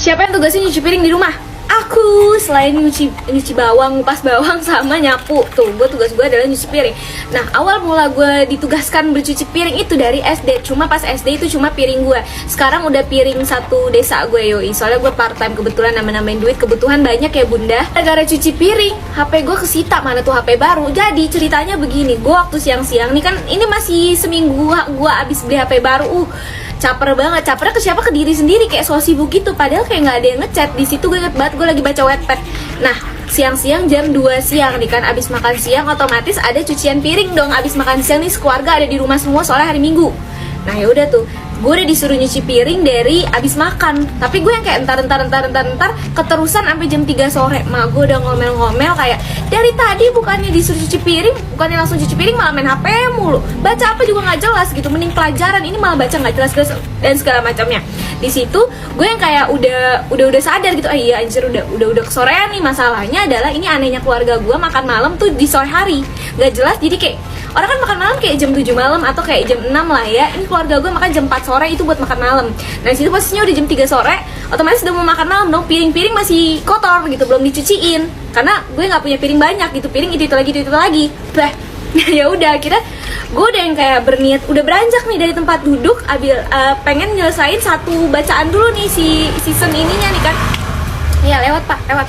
Siapa yang tugasnya nyuci piring di rumah? Aku. Selain nyuci bawang, ngupas bawang sama nyapu. Tuh, tugas gue adalah nyuci piring. Nah, awal mula gue ditugaskan bercuci piring itu dari SD. Cuma pas SD itu cuma piring gue. Sekarang udah piring satu desa gue, yoi. Soalnya gue part time, kebetulan nambah-nambahin duit. Kebutuhan banyak ya bunda. Gara-gara cuci piring, HP gue kesita. Mana tuh HP baru. Jadi ceritanya begini, gue waktu siang-siang nih kan, ini masih seminggu gue abis beli HP baru. Caper banget, capernya ke siapa? Ke diri sendiri, kayak so sibuk gitu. Padahal kayak nggak ada yang ngechat. Di situ gue inget banget, gue lagi baca Wattpad. Nah, siang-siang jam 2 siang nih kan, abis makan siang otomatis ada cucian piring dong. Abis makan siang nih sekeluarga ada di rumah semua soalnya hari Minggu. Nah ya udah tuh, gue udah disuruh nyuci piring dari abis makan. Tapi gue yang kayak entar keterusan sampai jam 3 sore. Mak gue udah ngomel-ngomel kayak, dari tadi bukannya disuruh cuci piring, bukannya langsung cuci piring malah main HP mulu. Baca apa juga nggak jelas gitu, mending pelajaran, ini malah baca nggak jelas dan segala macamnya. Di situ gue yang kayak udah sadar gitu, iya anjir udah kesorean nih. Masalahnya adalah ini anehnya keluarga gue makan malam tuh di sore hari, nggak jelas. Jadi kayak orang kan makan malam kayak jam 7 malam atau kayak jam 6 lah ya. Ini keluarga gue makan jam 4 sore itu buat makan malam. Nah di situ posisinya udah jam 3 sore, otomatis udah mau makan malam dong. Piring-piring masih kotor gitu, belum dicuciin. Karena gue nggak punya piring banyak gitu, piring itu lagi. Bah, ya udah akhirnya gue udah yang kayak berniat, udah beranjak nih dari tempat duduk, pengen nyelesain satu bacaan dulu nih si season ininya nih kan. Ya lewat pak, lewat.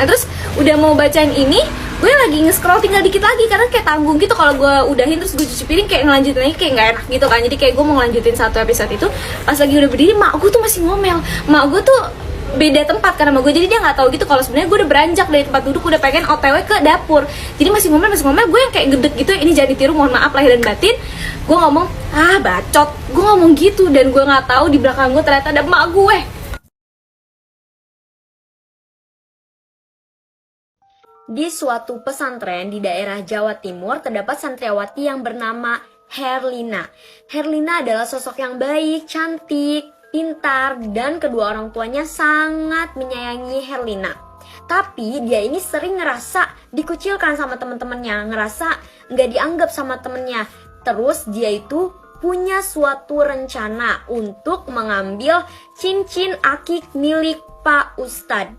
Nah terus udah mau bacain ini, gue lagi nge-scroll tinggal dikit lagi karena kayak tanggung gitu kalau gue udahin terus gue cuci piring, kayak ngelanjutin lagi kayak nggak enak gitu kan. Jadi kayak gue mau ngelanjutin satu episode itu. Pas lagi udah berdiri, mak gue tuh masih ngomel. Mak gue tuh beda tempat karena sama gue, jadi dia nggak tahu gitu kalau sebenarnya gue udah beranjak dari tempat duduk, udah pengen OTW ke dapur. Jadi masih ngomel. Gue yang kayak gedek gitu, ini jadi tiru, mohon maaf lahir dan batin. Gue ngomong, bacot, gue ngomong gitu, dan gue nggak tahu di belakang gue ternyata ada mak gue. Di suatu pesantren di daerah Jawa Timur terdapat santriwati yang bernama Herlina. Herlina adalah sosok yang baik, cantik, pintar, dan kedua orang tuanya sangat menyayangi Herlina. Tapi dia ini sering ngerasa dikucilkan sama teman-temannya, ngerasa nggak dianggap sama temennya. Terus dia itu punya suatu rencana untuk mengambil cincin akik milik Pak Ustadz.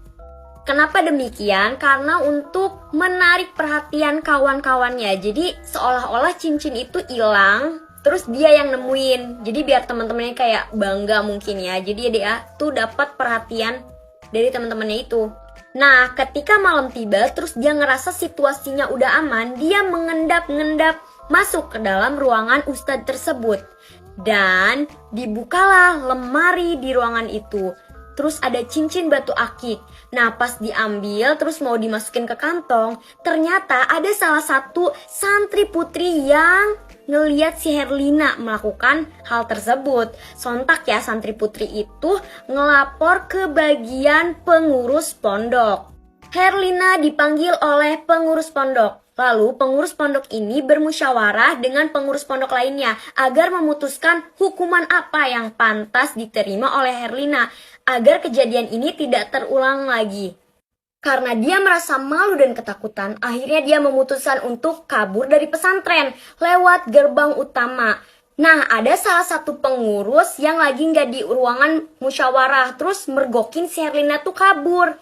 Kenapa demikian? Karena untuk menarik perhatian kawan-kawannya. Jadi seolah-olah cincin itu hilang, terus dia yang nemuin. Jadi biar teman-temannya kayak bangga mungkin ya. Jadi dia tuh dapat perhatian dari teman-temannya itu. Nah, ketika malam tiba, terus dia ngerasa situasinya udah aman, dia mengendap-ngendap masuk ke dalam ruangan ustadz tersebut. Dan dibukalah lemari di ruangan itu. Terus ada cincin batu akik. Nah pas diambil terus mau dimasukin ke kantong, ternyata ada salah satu santri putri yang ngeliat si Herlina melakukan hal tersebut. Sontak ya santri putri itu ngelapor ke bagian pengurus pondok. Herlina dipanggil oleh pengurus pondok. Lalu pengurus pondok ini bermusyawarah dengan pengurus pondok lainnya agar memutuskan hukuman apa yang pantas diterima oleh Herlina agar kejadian ini tidak terulang lagi. Karena dia merasa malu dan ketakutan, akhirnya dia memutuskan untuk kabur dari pesantren lewat gerbang utama. Nah, ada salah satu pengurus yang lagi nggak di ruangan musyawarah, terus mergokin si Herlina tuh kabur.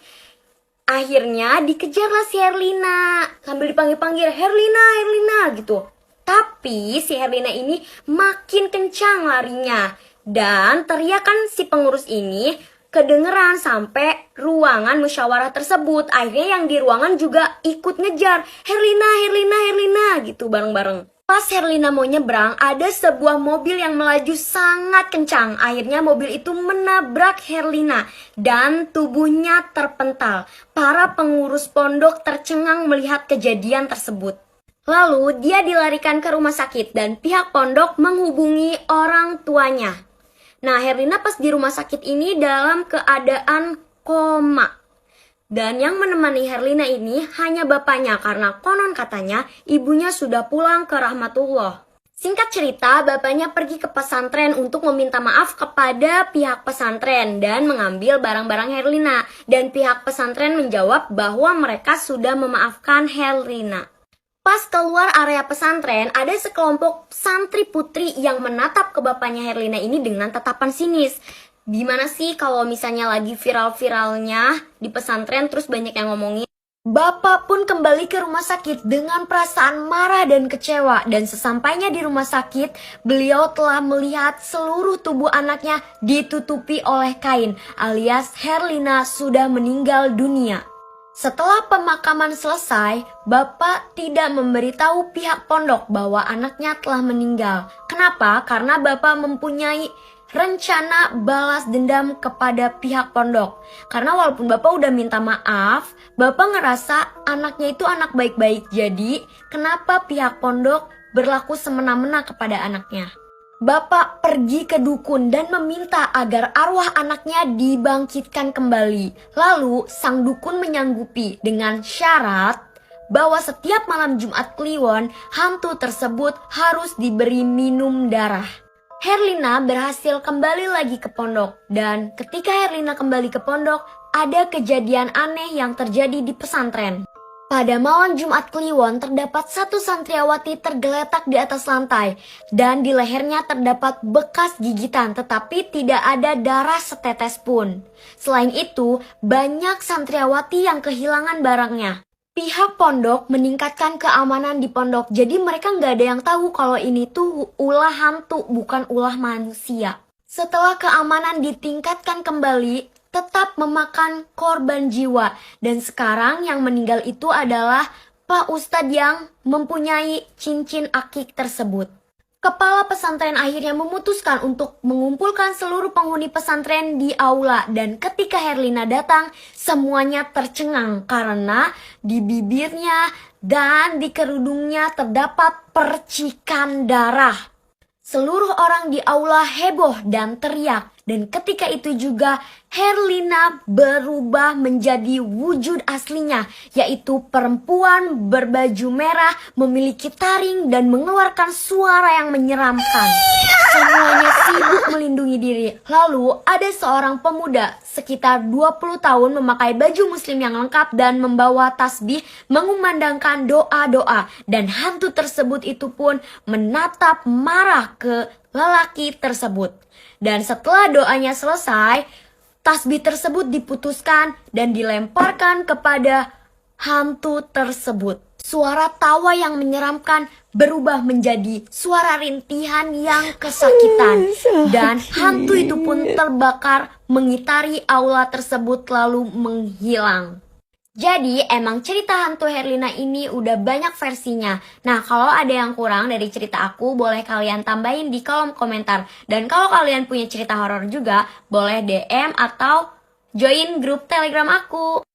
Akhirnya dikejarlah si Herlina sambil dipanggil-panggil, Herlina gitu. Tapi si Herlina ini makin kencang larinya. Dan teriakan si pengurus ini kedengeran sampai ruangan musyawarah tersebut. Akhirnya yang di ruangan juga ikut ngejar, Herlina gitu bareng-bareng. Pas Herlina mau nyebrang, ada sebuah mobil yang melaju sangat kencang. Akhirnya mobil itu menabrak Herlina dan tubuhnya terpental. Para pengurus pondok tercengang melihat kejadian tersebut. Lalu dia dilarikan ke rumah sakit dan pihak pondok menghubungi orang tuanya. Nah, Herlina pas di rumah sakit ini dalam keadaan koma. Dan yang menemani Herlina ini hanya bapaknya karena konon katanya ibunya sudah pulang ke rahmatullah. Singkat cerita, bapaknya pergi ke pesantren untuk meminta maaf kepada pihak pesantren dan mengambil barang-barang Herlina. Dan pihak pesantren menjawab bahwa mereka sudah memaafkan Herlina. Pas keluar area pesantren, ada sekelompok santri putri yang menatap ke bapaknya Herlina ini dengan tatapan sinis. Gimana sih kalau misalnya lagi viral-viralnya di pesantren terus banyak yang ngomongin? Bapak pun kembali ke rumah sakit dengan perasaan marah dan kecewa, dan sesampainya di rumah sakit, beliau telah melihat seluruh tubuh anaknya ditutupi oleh kain, alias Herlina sudah meninggal dunia. Setelah pemakaman selesai, Bapak tidak memberitahu pihak pondok bahwa anaknya telah meninggal. Kenapa? Karena Bapak mempunyai rencana balas dendam kepada pihak pondok. Karena walaupun Bapak udah minta maaf, Bapak ngerasa anaknya itu anak baik-baik. Jadi, kenapa pihak pondok berlaku semena-mena kepada anaknya? Bapak pergi ke dukun dan meminta agar arwah anaknya dibangkitkan kembali. Lalu, sang dukun menyanggupi dengan syarat bahwa setiap malam Jumat Kliwon, hantu tersebut harus diberi minum darah. Herlina berhasil kembali lagi ke pondok, dan ketika Herlina kembali ke pondok, ada kejadian aneh yang terjadi di pesantren. Pada malam Jumat Kliwon terdapat satu santriawati tergeletak di atas lantai, dan di lehernya terdapat bekas gigitan tetapi tidak ada darah setetes pun. Selain itu, banyak santriawati yang kehilangan barangnya. Pihak pondok meningkatkan keamanan di pondok, jadi mereka nggak ada yang tahu kalau ini tuh ulah hantu, bukan ulah manusia. Setelah keamanan ditingkatkan kembali, tetap memakan korban jiwa. Dan sekarang yang meninggal itu adalah Pak Ustadz yang mempunyai cincin akik tersebut. Kepala pesantren akhirnya memutuskan untuk mengumpulkan seluruh penghuni pesantren di aula, dan ketika Herlina datang, semuanya tercengang karena di bibirnya dan di kerudungnya terdapat percikan darah. Seluruh orang di aula heboh dan teriak, dan ketika itu juga Herlina berubah menjadi wujud aslinya, yaitu perempuan berbaju merah, memiliki taring dan mengeluarkan suara yang menyeramkan. Semuanya sibuk melindungi diri. Lalu ada seorang pemuda sekitar 20 tahun memakai baju muslim yang lengkap dan membawa tasbih mengumandangkan doa-doa, dan hantu tersebut itu pun menatap marah ke lelaki tersebut. Dan setelah doanya selesai, tasbih tersebut diputuskan dan dilemparkan kepada hantu tersebut. Suara tawa yang menyeramkan berubah menjadi suara rintihan yang kesakitan. Dan hantu itu pun terbakar mengitari aula tersebut lalu menghilang. Jadi emang cerita hantu Herlina ini udah banyak versinya. Nah, kalau ada yang kurang dari cerita aku, boleh kalian tambahin di kolom komentar. Dan kalau kalian punya cerita horor juga, boleh DM atau join grup Telegram aku.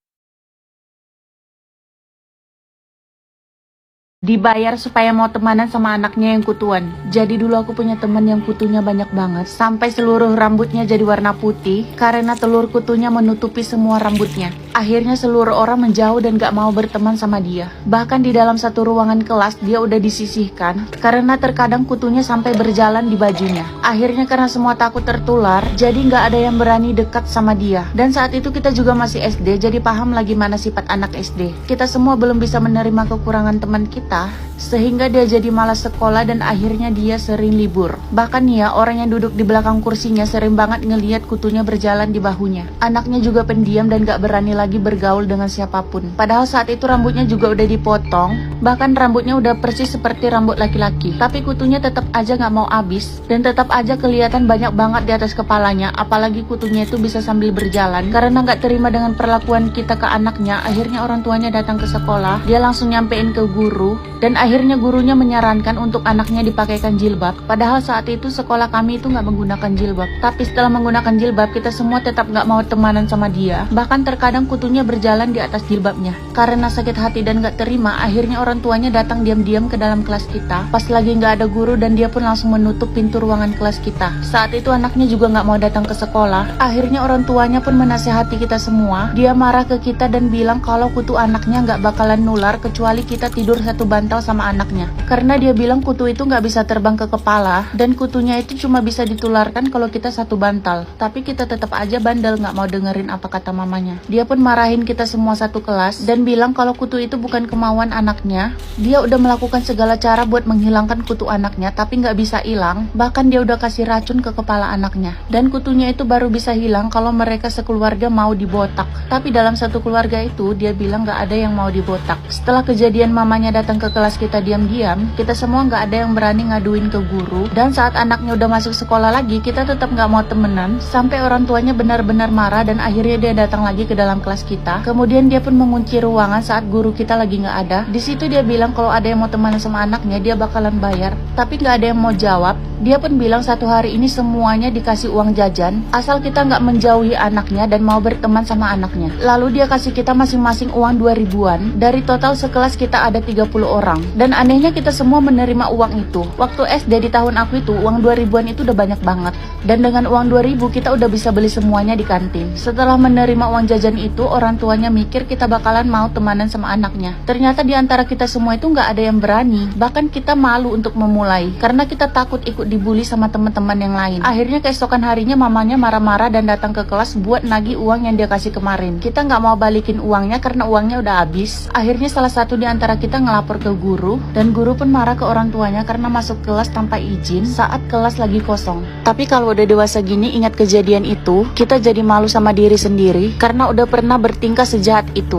Dibayar supaya mau temanan sama anaknya yang kutuan. Jadi dulu aku punya teman yang kutunya banyak banget, sampai seluruh rambutnya jadi warna putih karena telur kutunya menutupi semua rambutnya. Akhirnya seluruh orang menjauh dan gak mau berteman sama dia. Bahkan di dalam satu ruangan kelas dia udah disisihkan karena terkadang kutunya sampai berjalan di bajunya. Akhirnya karena semua takut tertular, jadi gak ada yang berani dekat sama dia. Dan saat itu kita juga masih SD, jadi paham lagi mana sifat anak SD. Kita semua belum bisa menerima kekurangan teman kita, sehingga dia jadi malas sekolah dan akhirnya dia sering libur. Bahkan ya, orang yang duduk di belakang kursinya sering banget ngeliat kutunya berjalan di bahunya. Anaknya juga pendiam dan gak berani lagi bergaul dengan siapapun. Padahal saat itu rambutnya juga udah dipotong, bahkan rambutnya udah persis seperti rambut laki-laki. Tapi kutunya tetap aja gak mau habis, dan tetap aja kelihatan banyak banget di atas kepalanya. Apalagi kutunya itu bisa sambil berjalan. Karena gak terima dengan perlakuan kita ke anaknya, akhirnya orang tuanya datang ke sekolah. Dia langsung nyampein ke guru, dan akhirnya gurunya menyarankan untuk anaknya dipakaikan jilbab. Padahal saat itu sekolah kami itu nggak menggunakan jilbab. Tapi setelah menggunakan jilbab, kita semua tetap nggak mau temanan sama dia. Bahkan terkadang kutunya berjalan di atas jilbabnya. Karena sakit hati dan nggak terima, akhirnya orang tuanya datang diam-diam ke dalam kelas kita. Pas lagi nggak ada guru, dan dia pun langsung menutup pintu ruangan kelas kita. Saat itu anaknya juga nggak mau datang ke sekolah. Akhirnya orang tuanya pun menasehati kita semua. Dia marah ke kita dan bilang kalau kutu anaknya nggak bakalan nular kecuali kita tidur satu bantal sama anaknya. Karena dia bilang kutu itu nggak bisa terbang ke kepala, dan kutunya itu cuma bisa ditularkan kalau kita satu bantal. Tapi kita tetap aja bandel, nggak mau dengerin apa kata mamanya. Dia pun marahin kita semua satu kelas dan bilang kalau kutu itu bukan kemauan anaknya. Dia udah melakukan segala cara buat menghilangkan kutu anaknya, tapi nggak bisa hilang. Bahkan dia udah kasih racun ke kepala anaknya. Dan kutunya itu baru bisa hilang kalau mereka sekeluarga mau dibotak. Tapi dalam satu keluarga itu, dia bilang nggak ada yang mau dibotak. Setelah kejadian mamanya datang ke kelas kita diam-diam, kita semua nggak ada yang berani ngaduin ke guru. Dan saat anaknya udah masuk sekolah lagi, kita tetap nggak mau temenan. Sampai orang tuanya benar-benar marah dan akhirnya dia datang lagi ke dalam kelas kita. Kemudian dia pun mengunci ruangan saat guru kita lagi nggak ada. Di situ dia bilang kalau ada yang mau temenan sama anaknya, dia bakalan bayar. Tapi nggak ada yang mau jawab. Dia pun bilang satu hari ini semuanya dikasih uang jajan, asal kita nggak menjauhi anaknya dan mau berteman sama anaknya. Lalu dia kasih kita masing-masing uang 2.000-an. Dari total sekelas kita ada 30 orang. Dan anehnya kita semua menerima uang itu. Waktu SD di tahun aku itu, uang 2.000-an itu udah banyak banget. Dan dengan uang 2.000 kita udah bisa beli semuanya di kantin. Setelah menerima uang jajan itu, orang tuanya mikir kita bakalan mau temanan sama anaknya. Ternyata di antara kita semua itu nggak ada yang berani. Bahkan kita malu untuk memulai. Karena kita takut ikut dibully sama teman-teman yang lain. Akhirnya keesokan harinya mamanya marah-marah dan datang ke kelas buat nagih uang yang dia kasih kemarin. Kita nggak mau balikin uangnya karena uangnya udah habis. Akhirnya salah satu di antara kita ngelapor ke guru. Dan guru pun marah ke orang tuanya karena masuk kelas tanpa izin saat kelas lagi kosong. Tapi kalau udah dewasa gini ingat kejadian itu, kita jadi malu sama diri sendiri karena udah pernah bertingkah sejahat itu.